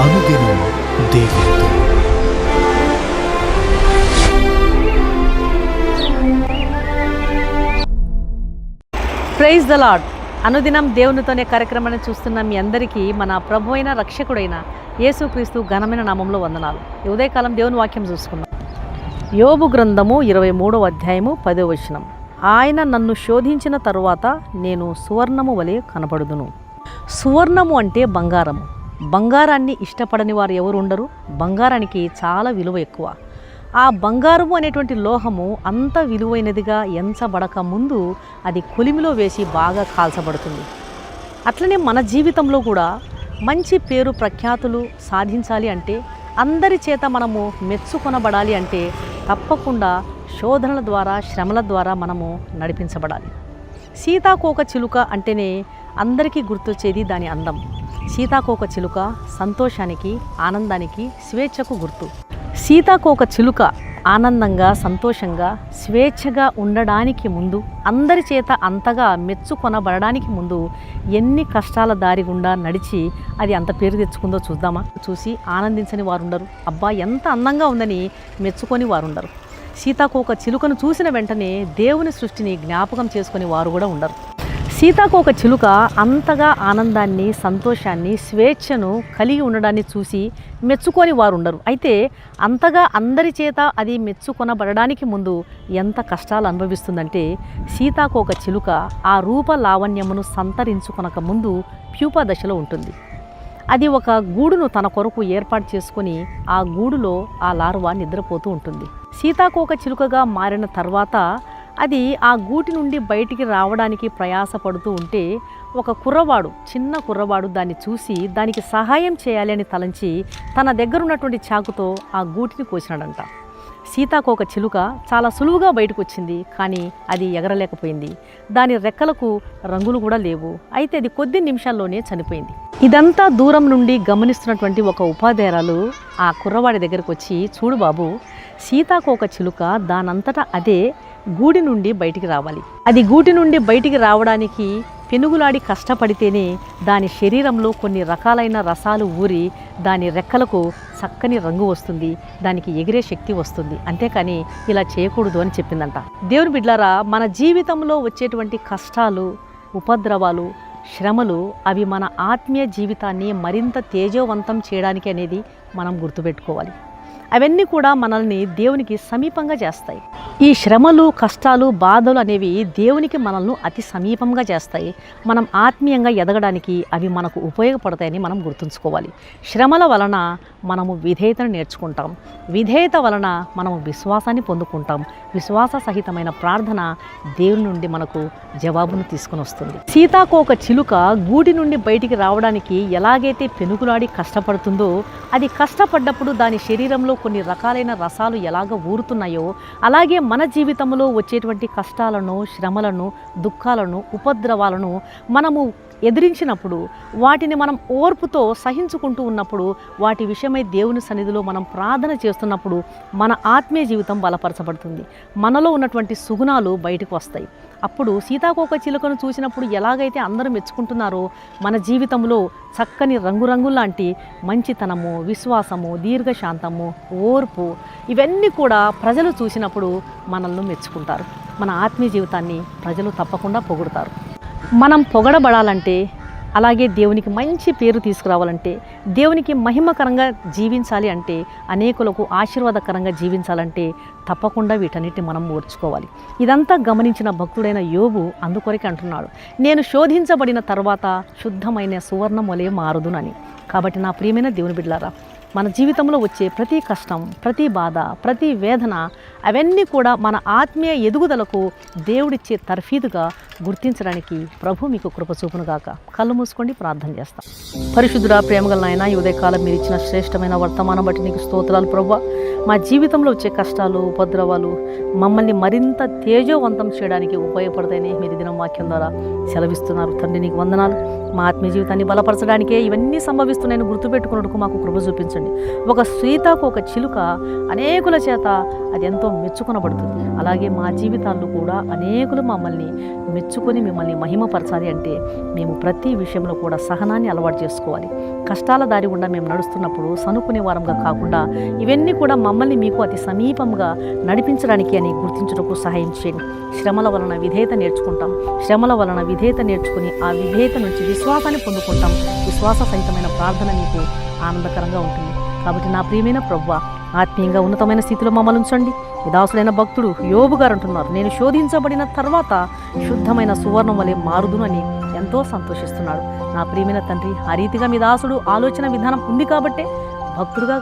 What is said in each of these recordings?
అనుదినం దేవునితో. Praise the lord. అనుదినం దేవునితోనే కార్యక్రమాన్ని చూస్తున్న మీ అందరికీ మన ప్రభు అయిన రక్షకుడైన యేసుక్రీస్తు ఘనమైన నామంలో వందనాలు. ఈ ఉదయకాలం దేవుని వాక్యం చూసుకుందాం. యోబు గ్రంథము 23వ అధ్యాయము 10వ వచనం. ఆయన నన్ను శోధించిన తరువాత నేను సువర్ణము వలె కనపడుదును. సువర్ణము అంటే బంగారము. బంగారాన్ని ఇష్టపడని వారు ఎవరు ఉండరు. బంగారానికి చాలా విలువ ఎక్కువ. ఆ బంగారము అనేటువంటి లోహము అంత విలువైనదిగా ఎంచబడక ముందు అది కొలిమిలో వేసి బాగా కాల్చబడుతుంది. అట్లనే మన జీవితంలో కూడా మంచి పేరు ప్రఖ్యాతులు సాధించాలి అంటే, అందరి చేత మనము మెచ్చుకొనబడాలి అంటే తప్పకుండా శోధనల ద్వారా, శ్రమల ద్వారా మనము నడిపించబడాలి. సీతాకోక చిలుక అంటేనే అందరికీ గుర్తొచ్చేది దాని అందం. సీతాకోక చిలుక సంతోషానికి, ఆనందానికి, స్వేచ్ఛకు గుర్తు. సీతాకోక చిలుక ఆనందంగా, సంతోషంగా, స్వేచ్ఛగా ఉండడానికి ముందు, అందరి చేత అంతగా మెచ్చుకొనబడడానికి ముందు ఎన్ని కష్టాల దారి గుండా నడిచి అది అంత పేరు తెచ్చుకుందో చూద్దామా? చూసి ఆనందించని వారుండరు. అబ్బా ఎంత అందంగా ఉందని మెచ్చుకొని వారుండరు. సీతాకోక చిలుకను చూసిన వెంటనే దేవుని సృష్టిని జ్ఞాపకం చేసుకుని వారు కూడా ఉండరు. సీతాకోక చిలుక అంతగా ఆనందాన్ని, సంతోషాన్ని, స్వేచ్ఛను కలిగి ఉండడాన్ని చూసి మెచ్చుకొని వారు ఉండరు. అయితే అంతగా అందరి చేత అది మెచ్చుకొనబడడానికి ముందు ఎంత కష్టాలు అనుభవిస్తుందంటే, సీతాకోక చిలుక ఆ రూప లావణ్యమును సంతరించుకొనక ముందు ప్యూప దశలో ఉంటుంది. అది ఒక గూడును తన కొరకు ఏర్పాటు చేసుకొని ఆ గూడులో ఆ లార్వా నిద్రపోతూ ఉంటుంది. సీతాకోక చిలుకగా మారిన తర్వాత అది ఆ గూటి నుండి బయటికి రావడానికి ప్రయాసపడుతూ ఉంటే ఒక కుర్రవాడు, చిన్న కుర్రవాడు దాన్ని చూసి దానికి సహాయం చేయాలి అని తలంచి తన దగ్గర ఉన్నటువంటి చాకుతో ఆ గూటిని కోసినాడంట. సీతాకోక చిలుక చాలా సులువుగా బయటకు వచ్చింది, కానీ అది ఎగరలేకపోయింది. దాని రెక్కలకు రంగులు కూడా లేవు. అయితే అది కొద్ది నిమిషాల్లోనే చనిపోయింది. ఇదంతా దూరం నుండి గమనిస్తున్నటువంటి ఒక ఉపాధ్యాయురాలు ఆ కుర్రవాడి దగ్గరకు వచ్చి, చూడు బాబు, సీతాకోక చిలుక దానంతటా అదే గూడి నుండి బయటికి రావాలి. అది గూటి నుండి బయటికి రావడానికి పెనుగులాడి కష్టపడితేనే దాని శరీరంలో కొన్ని రకాలైన రసాలు ఊరి దాని రెక్కలకు చక్కని రంగు వస్తుంది, దానికి ఎగిరే శక్తి వస్తుంది. అంతేకాని ఇలా చేయకూడదు అని చెప్పిందంట. దేవుని బిడ్డలారా, మన జీవితంలో వచ్చేటువంటి కష్టాలు, ఉపద్రవాలు, శ్రమలు అవి మన ఆత్మీయ జీవితాన్ని మరింత తేజోవంతం చేయడానికి అనేది మనం గుర్తుపెట్టుకోవాలి. అవన్నీ కూడా మనల్ని దేవునికి సమీపంగా చేస్తాయి. ఈ శ్రమలు, కష్టాలు, బాధలు అనేవి దేవునికి మనల్ని అతి సమీపంగా చేస్తాయి. మనం ఆత్మీయంగా ఎదగడానికి అవి మనకు ఉపయోగపడతాయని మనం గుర్తుంచుకోవాలి. శ్రమల వలన మనము విధేయతను నేర్చుకుంటాం. విధేయత వలన మనము విశ్వాసాన్ని పొందుకుంటాం. విశ్వాస సహితమైన ప్రార్థన దేవుని నుండి మనకు జవాబును తీసుకుని వస్తుంది. సీతాకోక చిలుక గూడి నుండి బయటికి రావడానికి ఎలాగైతే పెనుగులాడి కష్టపడుతుందో, అది కష్టపడ్డప్పుడు దాని శరీరంలో కొన్ని రకాలైన రసాలు ఎలాగ ఊరుతున్నాయో, అలాగే మన జీవితంలో వచ్చేటువంటి కష్టాలను, శ్రమలను, దుఃఖాలను, ఉపద్రవాలను మనము ఎదిరించినప్పుడు, వాటిని మనం ఓర్పుతో సహించుకుంటూ ఉన్నప్పుడు, వాటి విషయమై దేవుని సన్నిధిలో మనం ప్రార్థన చేస్తున్నప్పుడు మన ఆత్మీయ జీవితం బలపరచబడుతుంది. మనలో ఉన్నటువంటి సుగుణాలు బయటకు వస్తాయి. అప్పుడు సీతాకోక చిలుకను చూసినప్పుడు ఎలాగైతే అందరూ మెచ్చుకుంటున్నారో, మన జీవితంలో చక్కని రంగురంగులాంటి మంచితనము, విశ్వాసము, దీర్ఘశాంతము, ఓర్పు, ఇవన్నీ కూడా ప్రజలు చూసినప్పుడు మనల్ని మెచ్చుకుంటారు. మన ఆత్మీయ జీవితాన్ని ప్రజలు తప్పకుండా పొగుడుతారు. మనం పొగడబడాలంటే, అలాగే దేవునికి మంచి పేరు తీసుకురావాలంటే, దేవునికి మహిమకరంగా జీవించాలి అంటే, అనేకులకు ఆశీర్వాదకరంగా జీవించాలంటే తప్పకుండా వీటన్నిటిని మనం ఓర్చుకోవాలి. ఇదంతా గమనించిన భక్తుడైన యోబు అందుకొరకే అంటున్నాడు, నేను శోధించబడిన తర్వాత శుద్ధమైన సువర్ణం వలె మారుదునని. కాబట్టి నా ప్రియమైన దేవుని బిడ్డలారా, మన జీవితంలో వచ్చే ప్రతి కష్టం, ప్రతి బాధ, ప్రతి వేదన, అవన్నీ కూడా మన ఆత్మీయ ఎదుగుదలకు దేవుడిచ్చే తర్ఫీదుగా గుర్తించడానికి ప్రభు మీకు కృప చూపునుగాక. కళ్ళు మూసుకోండి, ప్రార్థన చేస్తాం. పరిశుద్ధుడా, ప్రేమగల నాయన, ఈ ఉదయకాలం మీరు ఇచ్చిన శ్రేష్టమైన వర్తమానం బట్టి నీకు స్తోత్రాలు ప్రభువా. మా జీవితంలో వచ్చే కష్టాలు, ఉపద్రవాలు మమ్మల్ని మరింత తేజోవంతం చేయడానికి ఉపయోగపడతాయని మీరు దినం వాక్యం ద్వారా సెలవిస్తున్నారు. తండ్రి, నీకు వందనాలు. మా ఆత్మీయ జీవితాన్ని బలపరచడానికే ఇవన్నీ సంభవిస్తున్నాయని గుర్తుపెట్టుకున్నట్టుకు మాకు కృప చూపించండి. చూడండి. ఒక సీతకు ఒక చిలుక అనేకుల చేత అది ఎంతో మెచ్చుకొనబడుతుంది. అలాగే మా జీవితాల్లో కూడా అనేకులు మమ్మల్ని మెచ్చుకొని మిమ్మల్ని మహిమపరచాలి అంటే మేము ప్రతి విషయంలో కూడా సహనాన్ని అలవాటు చేసుకోవాలి. కష్టాల దారి గుండా మేము నడుస్తున్నప్పుడు సనుకునే వారంగా కాకుండా ఇవన్నీ కూడా మమ్మల్ని మీకు అతి సమీపంగా నడిపించడానికి అని గుర్తించుటకు సహాయం చేయండి. శ్రమల వలన విధేయత నేర్చుకుంటాం. శ్రమల వలన విధేయత నేర్చుకుని ఆ విధేయత నుంచి విశ్వాసాన్ని పొందుకుంటాం. విశ్వాస సహితమైన ప్రార్థన మీకు ఆనందకరంగా ఉంటుంది. కాబట్టి నా ప్రియమైన ప్రభువా, ఆత్మీయంగా ఉన్నతమైన స్థితిలో మమ్మల్ని ఉంచండి. మీ దాసుడైన భక్తుడు యోబు గారు అంటున్నారు, నేను శోధించబడిన తర్వాత శుద్ధమైన సువర్ణం వలె మారుదును అని ఎంతో సంతోషిస్తున్నాడు. నా ప్రియమైన తండ్రి, ఆ రీతిగా మీ దాసుడు ఆలోచన విధానం ఉంది కాబట్టే భక్తుడుగా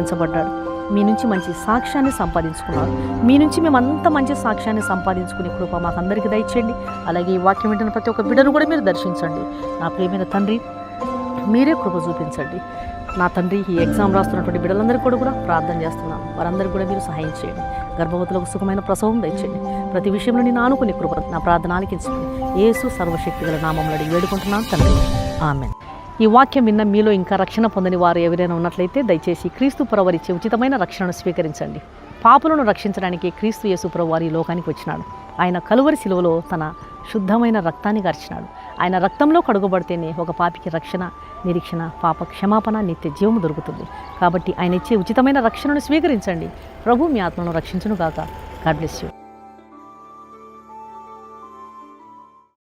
ఎంచబడ్డాడు. మీ నుంచి మంచి సాక్ష్యాన్ని సంపాదించుకున్నారు. మీ నుంచి మేమంత మంచి సాక్ష్యాన్ని సంపాదించుకునే కృప మాకందరికీ దయచేయండి. అలాగే ఈ వాక్యం వింటున్న ప్రతి ఒక్క బిడ్డను కూడా మీరు దర్శించండి. నా ప్రియమైన తండ్రి, మీరే కృప చూపించండి. నా తండ్రి, ఈ ఎగ్జామ్ రాస్తున్నటువంటి బిడ్డలందరికీ కూడా ప్రార్థన చేస్తున్నాను. వారందరికీ కూడా మీరు సహాయం చేయండి. గర్భవతులకు సుఖమైన ప్రసవం దయచేయండి. ప్రతి విషయంలో నేను ఆనుకునే కృప నా ప్రార్థన ఆలకించండి. యేసు సర్వశక్తి గల నామములో అడిగి వేడుకుంటున్నాను తండ్రి, ఆమేన్. ఈ వాక్యం విన్న మీలో ఇంకా రక్షణ పొందని వారు ఎవరైనా ఉన్నట్లయితే దయచేసి క్రీస్తు ప్రభువారిచ్చే ఉచితమైన రక్షణను స్వీకరించండి. పాపులను రక్షించడానికి క్రీస్తు యేసు ప్రభువారు ఈ లోకానికి వచ్చినాడు. ఆయన కలువరి శిలువలో తన శుద్ధమైన రక్తాన్ని గార్చినాడు. ఆయన రక్తంలో కడుగబడితేనే ఒక పాపికి రక్షణ, నిరీక్షణ, పాప క్షమాపణ, నిత్య జీవము దొరుకుతుంది. కాబట్టి ఆయన ఇచ్చే ఉచితమైన రక్షణను స్వీకరించండి. ప్రభు మీ ఆత్మను రక్షించును గాక. God bless you.